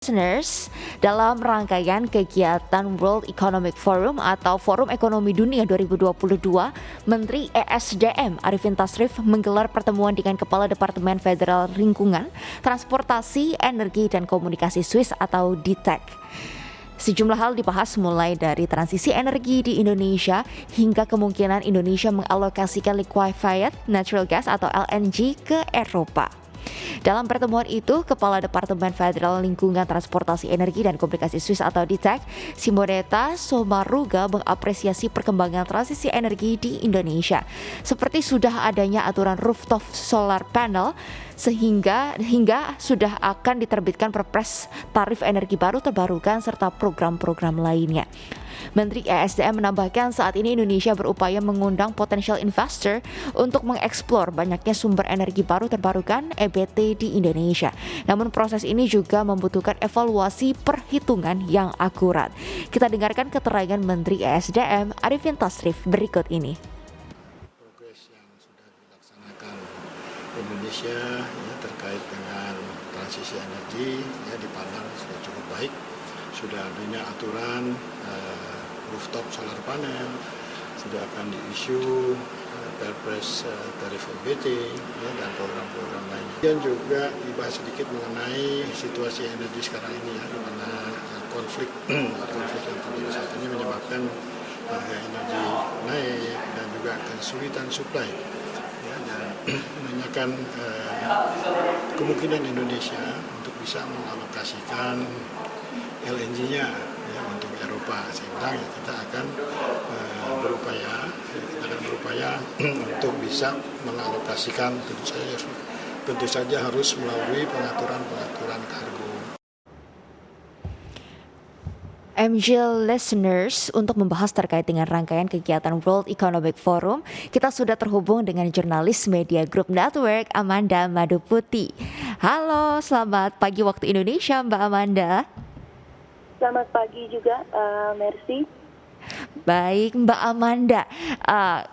Listeners, dalam rangkaian kegiatan World Economic Forum atau Forum Ekonomi Dunia 2022, Menteri ESDM Arifin Tasrif menggelar pertemuan dengan Kepala Departemen Federal Lingkungan, Transportasi, Energi, dan Komunikasi Swiss atau DTEC. Sejumlah hal dibahas mulai dari transisi energi di Indonesia hingga kemungkinan Indonesia mengalokasikan liquefied natural gas atau LNG ke Eropa. Dalam pertemuan itu, Kepala Departemen Federal Lingkungan, Transportasi, Energi, dan Komunikasi Swiss atau DTEC, Simonetta Sommaruga mengapresiasi perkembangan transisi energi di Indonesia. Seperti sudah adanya aturan rooftop solar panel, sehingga sudah akan diterbitkan Perpres tarif energi baru terbarukan serta program-program lainnya. Menteri ESDM menambahkan saat ini Indonesia berupaya mengundang potensial investor untuk mengeksplor banyaknya sumber energi baru terbarukan (EBT) di Indonesia. Namun proses ini juga membutuhkan evaluasi perhitungan yang akurat. Kita dengarkan keterangan Menteri ESDM Arifin Tasrif berikut ini. Progres yang sudah dilaksanakan Indonesia terkait dengan transisi energi dipandang sudah cukup baik. Sudah adanya aturan rooftop solar panel, sudah akan diisu Perpres tarif EBT dan program-program lainnya. Dan juga dibahas sedikit mengenai situasi energi sekarang ini di mana konflik yang terjadi saat ini menyebabkan harga energi naik dan juga kesulitan supply dan menanyakan kemungkinan Indonesia untuk bisa mengalokasikan LNG-nya untuk Eropa, sehingga kita akan berupaya untuk bisa mengalokasikan, tentu saja harus melalui pengaturan kargo. MJ listeners, untuk membahas terkait dengan rangkaian kegiatan World Economic Forum, kita sudah terhubung dengan jurnalis Media Group Network Amanda Maduputi. Halo, selamat pagi waktu Indonesia, Mbak Amanda. Selamat pagi juga, Mercy. Baik, Mbak Amanda,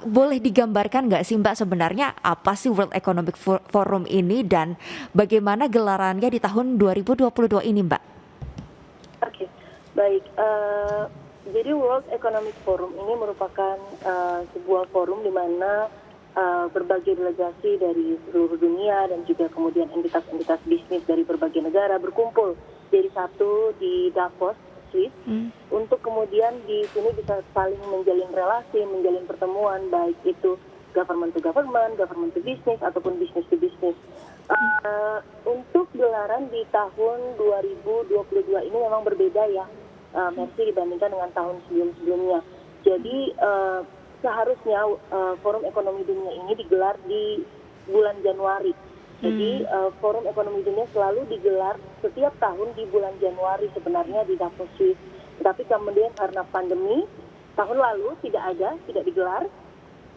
boleh digambarkan nggak sih Mbak sebenarnya apa sih World Economic Forum ini dan bagaimana gelarannya di tahun 2022 ini, Mbak? Oke, baik. Jadi World Economic Forum ini merupakan sebuah forum di mana berbagai delegasi dari seluruh dunia dan juga kemudian entitas-entitas bisnis dari berbagai negara berkumpul jadi satu di Davos, Swiss, untuk kemudian di sini bisa saling menjalin relasi, menjalin pertemuan, baik itu government to government, government to business, ataupun business to business. Untuk gelaran di tahun 2022 ini memang berbeda ya, Mercy, dibandingkan dengan tahun sebelum-sebelumnya. Jadi seharusnya Forum Ekonomi Dunia ini digelar di bulan Januari. Jadi Forum Ekonomi Dunia selalu digelar setiap tahun di bulan Januari sebenarnya di Davos, Swiss. Tetapi kemudian karena pandemi tahun lalu tidak digelar,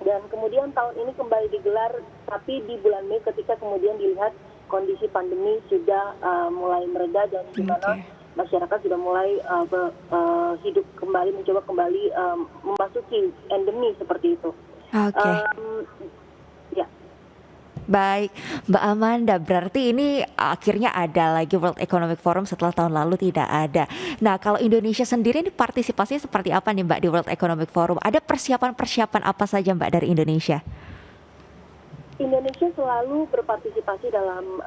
dan kemudian tahun ini kembali digelar tapi di bulan Mei ketika kemudian dilihat kondisi pandemi sudah mulai mereda dan di mana masyarakat sudah mulai hidup kembali, mencoba kembali memasuki endemi seperti itu. Baik, Mbak Amanda, berarti ini akhirnya ada lagi World Economic Forum setelah tahun lalu tidak ada. Nah, kalau Indonesia sendiri ini partisipasinya seperti apa nih Mbak di World Economic Forum? Ada persiapan-persiapan apa saja Mbak dari Indonesia? Indonesia selalu berpartisipasi dalam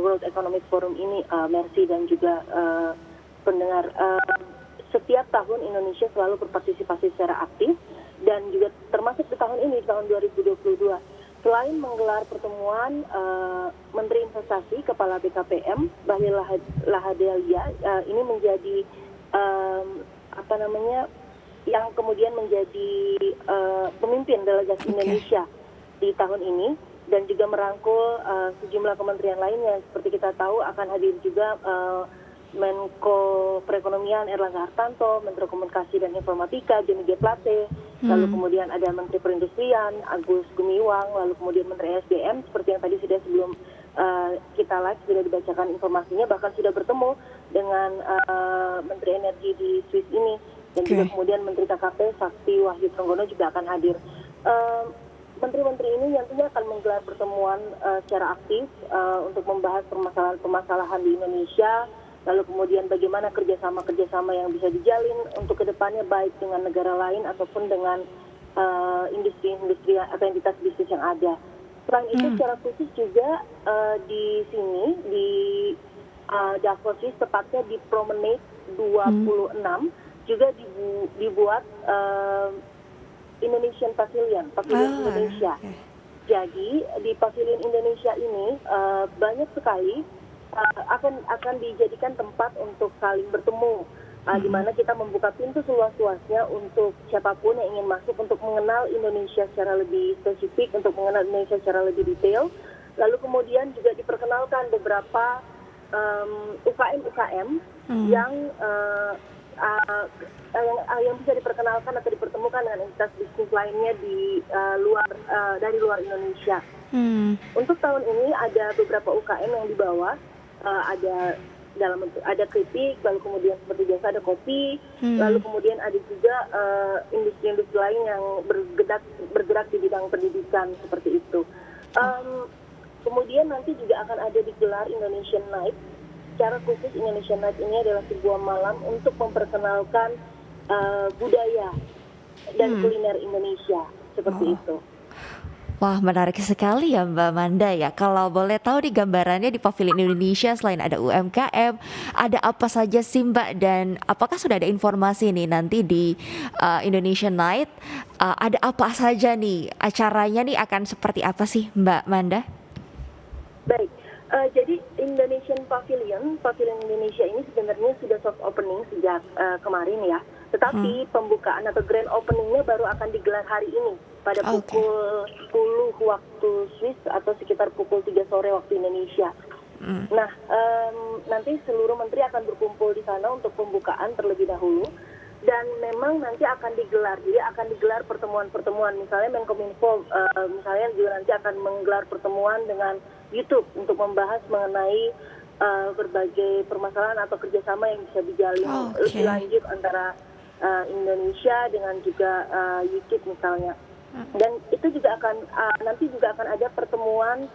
World Economic Forum ini, Mercy dan juga pendengar. Setiap tahun Indonesia selalu berpartisipasi secara aktif dan juga termasuk di tahun ini, tahun 2022. Selain menggelar pertemuan Menteri Investasi Kepala BKPM Bahlil Lahadalia ini menjadi yang kemudian menjadi pemimpin delegasi Indonesia di tahun ini dan juga merangkul sejumlah kementerian lainnya. Seperti kita tahu akan hadir juga Menko Perekonomian Erlangga Hartarto, Menteri Komunikasi dan Informatika Johnny G. Plate, lalu kemudian ada Menteri Perindustrian Agus Gumiwang, lalu kemudian Menteri SDM seperti yang tadi sudah sebelum kita live sudah dibacakan informasinya, bahkan sudah bertemu dengan Menteri Energi di Swiss ini dan juga kemudian Menteri KKP Sakti Wahyu Trenggono juga akan hadir. Menteri-menteri ini nantinya akan menggelar pertemuan secara aktif untuk membahas permasalahan-permasalahan di Indonesia, lalu kemudian bagaimana kerjasama yang bisa dijalin untuk kedepannya baik dengan negara lain ataupun dengan industri-industri atau entitas bisnis yang ada. Selain itu secara khusus juga di sini di Davos tepatnya di Promenade 26 juga dibuat Indonesian Pavilion Indonesia. Okay. Jadi di Pavilion Indonesia ini banyak sekali akan dijadikan tempat untuk saling bertemu, di mana kita membuka pintu seluas-luasnya untuk siapapun yang ingin masuk untuk mengenal Indonesia secara lebih spesifik, untuk mengenal Indonesia secara lebih detail. Lalu kemudian juga diperkenalkan beberapa UKM yang bisa diperkenalkan atau dipertemukan dengan entitas bisnis lainnya dari luar Indonesia. Untuk tahun ini ada beberapa UKM yang dibawa, ada keripik, lalu kemudian seperti biasa ada kopi, lalu kemudian ada juga industri-industri lain yang bergerak di bidang pendidikan seperti itu. Kemudian nanti juga akan ada digelar Indonesian Night. Secara khusus Indonesian Night ini adalah sebuah malam untuk memperkenalkan budaya dan kuliner Indonesia seperti itu. Wah, menarik sekali ya Mbak Manda ya. Kalau boleh tahu di gambarannya di Pavilion Indonesia selain ada UMKM, ada apa saja sih Mbak, dan apakah sudah ada informasi nih nanti di Indonesian Night ada apa saja nih, acaranya nih akan seperti apa sih Mbak Manda? Baik, jadi Indonesian Pavilion Indonesia ini sebenarnya sudah soft opening sejak kemarin ya. Tetapi pembukaan atau grand openingnya baru akan digelar hari ini pada pukul 10 waktu Swiss atau sekitar pukul 3 sore waktu Indonesia. Nah, nanti seluruh menteri akan berkumpul di sana untuk pembukaan terlebih dahulu. Dan memang nanti akan digelar, jadi akan digelar pertemuan-pertemuan. Misalnya Menkominfo, misalnya juga nanti akan menggelar pertemuan dengan YouTube untuk membahas mengenai berbagai permasalahan atau kerjasama yang bisa dijalin lebih lanjut antara Indonesia dengan juga YouTube misalnya. Dan itu juga akan nanti juga akan ada pertemuan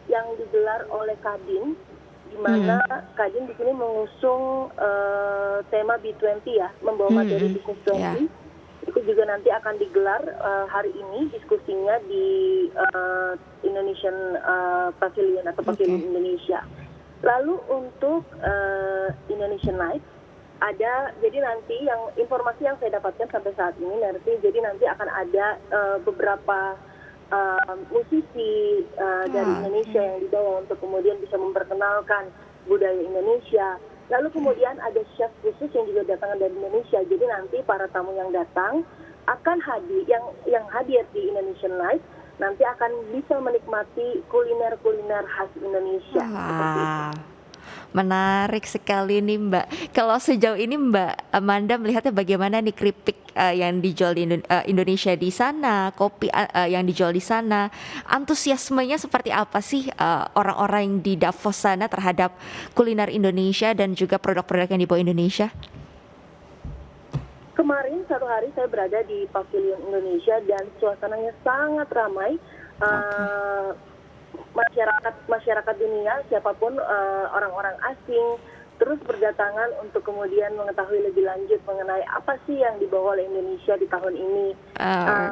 yang digelar oleh Kadin, di mana Kadin di sini mengusung tema B20 ya, membawa materi Business 20. Itu juga nanti akan digelar hari ini diskusinya di Indonesian Pavilion atau Pavilion Indonesia. Lalu untuk Indonesian Night ada, jadi nanti yang informasi yang saya dapatkan sampai saat ini jadi nanti akan ada beberapa musisi dari Indonesia yang dibawa untuk kemudian bisa memperkenalkan budaya Indonesia. Lalu kemudian ada chef khusus yang juga datang dari Indonesia. Jadi nanti para tamu yang datang akan yang hadir di Indonesian Night nanti akan bisa menikmati kuliner-kuliner khas Indonesia. Seperti itu. Menarik sekali nih Mbak. Kalau sejauh ini Mbak Amanda melihatnya bagaimana nih keripik yang dijual di Indonesia di sana, kopi yang dijual di sana, antusiasmenya seperti apa sih orang-orang yang di Davos sana terhadap kuliner Indonesia dan juga produk-produk yang dibawa Indonesia? Kemarin satu hari saya berada di Pavilion Indonesia dan suasananya sangat ramai. Masyarakat dunia, siapapun orang-orang asing terus berdatangan untuk kemudian mengetahui lebih lanjut mengenai apa sih yang dibawa oleh Indonesia di tahun ini.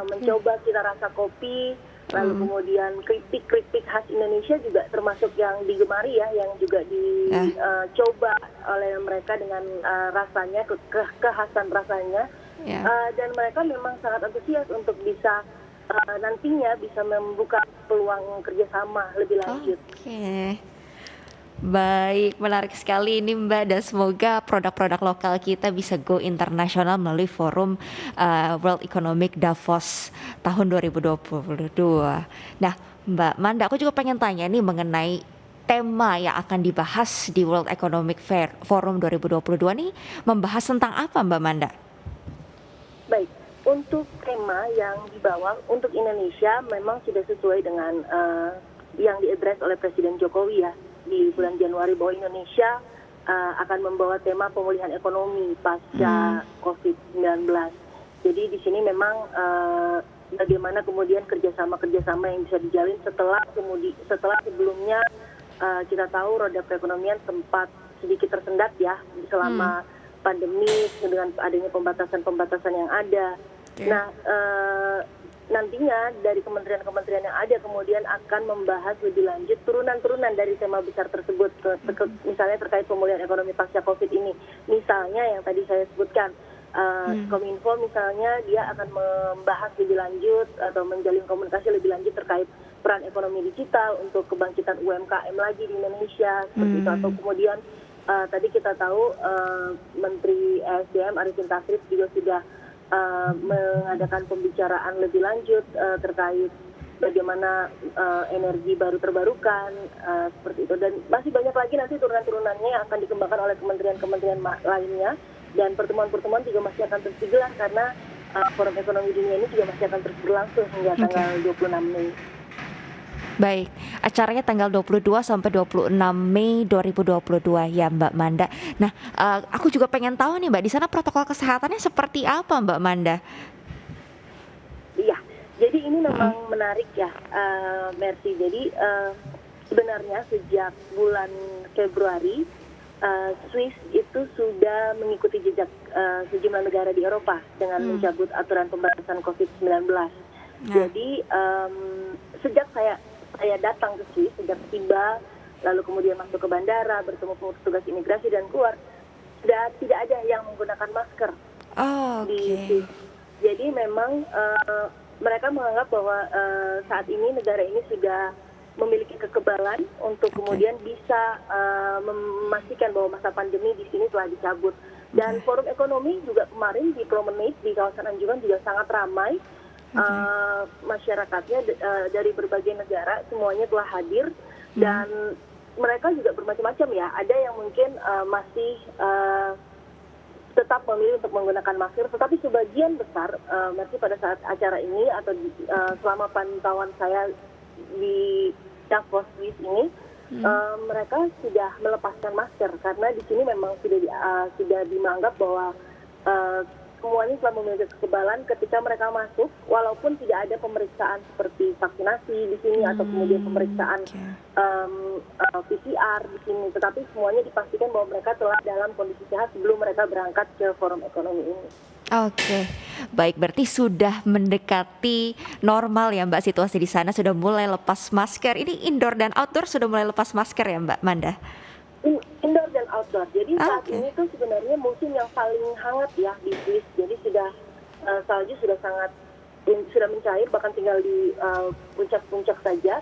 Mencoba cita rasa kopi, lalu kemudian keripik khas Indonesia juga termasuk yang digemari ya, yang juga dicoba oleh mereka dengan rasanya, kekhasan rasanya. Dan mereka memang sangat antusias untuk bisa nantinya bisa membuka peluang kerjasama lebih lanjut. Baik, menarik sekali ini Mbak, dan semoga produk-produk lokal kita bisa go internasional melalui forum World Economic Davos tahun 2022. Nah Mbak Manda, aku juga pengen tanya nih mengenai tema yang akan dibahas di World Economic Forum 2022 nih, membahas tentang apa Mbak Manda? Baik. Untuk tema yang dibawa untuk Indonesia memang sudah sesuai dengan yang diadres oleh Presiden Jokowi ya di bulan Januari, bahwa Indonesia akan membawa tema pemulihan ekonomi pasca COVID-19. Jadi di sini memang bagaimana kemudian kerjasama yang bisa dijalin setelah sebelumnya kita tahu roda perekonomian sempat sedikit tersendat ya selama pandemi dengan adanya pembatasan-pembatasan yang ada. Oke. Nah, nantinya dari kementerian-kementerian yang ada kemudian akan membahas lebih lanjut turunan-turunan dari tema besar tersebut, misalnya terkait pemulihan ekonomi pasca COVID ini. Misalnya yang tadi saya sebutkan, Kominfo misalnya dia akan membahas lebih lanjut atau menjalin komunikasi lebih lanjut terkait peran ekonomi digital untuk kebangkitan UMKM lagi di Indonesia, seperti itu. Atau kemudian tadi kita tahu Menteri ESDM Arifin Tasrif juga sudah mengadakan pembicaraan lebih lanjut terkait bagaimana energi baru terbarukan, seperti itu. Dan masih banyak lagi nanti turunan-turunannya yang akan dikembangkan oleh kementerian-kementerian lainnya, dan pertemuan-pertemuan juga masih akan terus digelar karena Forum Ekonomi Dunia ini juga masih akan terus berlangsung hingga tanggal 26 Mei. Baik, acaranya tanggal 22 sampai 26 Mei 2022 ya Mbak Manda. Nah, aku juga pengen tahu nih Mbak, di sana protokol kesehatannya seperti apa Mbak Manda? Iya, jadi ini memang menarik ya, Mercy. Jadi sebenarnya sejak bulan Februari, Swiss itu sudah mengikuti jejak sejumlah negara di Eropa dengan mencabut aturan pembatasan COVID-19. Jadi sejak saya datang ke Swiss, sejak tiba, lalu kemudian masuk ke bandara, bertemu petugas imigrasi dan keluar, sudah tidak ada yang menggunakan masker di Swiss. Jadi memang mereka menganggap bahwa saat ini negara ini sudah memiliki kekebalan untuk kemudian bisa memastikan bahwa masa pandemi di sini telah dicabut. Dan forum ekonomi juga kemarin di Promenade di kawasan Anjungan juga sangat ramai. Masyarakatnya dari berbagai negara semuanya telah hadir, dan mereka juga bermacam-macam ya. Ada yang mungkin masih tetap memilih untuk menggunakan masker, tetapi sebagian besar masih pada saat acara ini atau selama pantauan saya di Davos Swiss ini, mereka sudah melepaskan masker karena di sini memang sudah dianggap bahwa semuanya telah memiliki kekebalan ketika mereka masuk, walaupun tidak ada pemeriksaan seperti vaksinasi di sini atau kemudian pemeriksaan PCR di sini, tetapi semuanya dipastikan bahwa mereka telah dalam kondisi sehat sebelum mereka berangkat ke forum ekonomi ini. Oke, baik, berarti sudah mendekati normal ya Mbak, situasi di sana sudah mulai lepas masker. Ini indoor dan outdoor sudah mulai lepas masker ya Mbak Manda? Indoor dan outdoor. Jadi saat ini tuh sebenarnya musim yang paling hangat ya di Swiss. Jadi sudah salju sudah mencair, bahkan tinggal di puncak-puncak saja,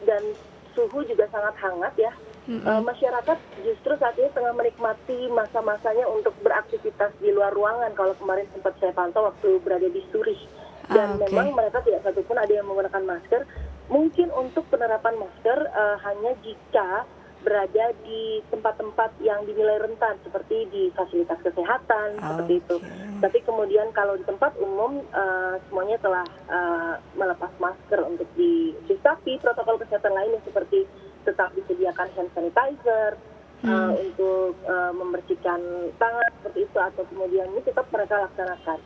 dan suhu juga sangat hangat ya. Masyarakat justru saat ini tengah menikmati masa-masanya untuk beraktivitas di luar ruangan. Kalau kemarin sempat saya pantau waktu berada di Zurich, dan memang mereka tidak satupun ada yang menggunakan masker. Mungkin untuk penerapan masker hanya jika berada di tempat-tempat yang dinilai rentan seperti di fasilitas kesehatan, seperti itu. Tapi kemudian kalau di tempat umum semuanya telah melepas masker untuk tapi protokol kesehatan lainnya seperti tetap disediakan hand sanitizer untuk membersihkan tangan seperti itu, atau kemudian ini tetap mereka laksanakan.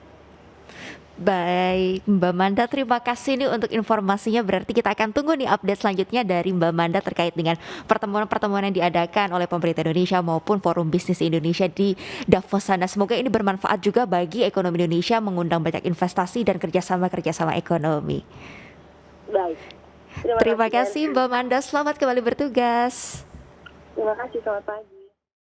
Baik, Mbak Manda, terima kasih nih untuk informasinya. Berarti kita akan tunggu nih update selanjutnya dari Mbak Manda terkait dengan pertemuan-pertemuan yang diadakan oleh pemerintah Indonesia maupun Forum Bisnis Indonesia di Davos sana. Semoga ini bermanfaat juga bagi ekonomi Indonesia, mengundang banyak investasi dan kerjasama ekonomi. Baik. Terima kasih Mbak Manda, selamat kembali bertugas. Terima kasih, selamat pagi.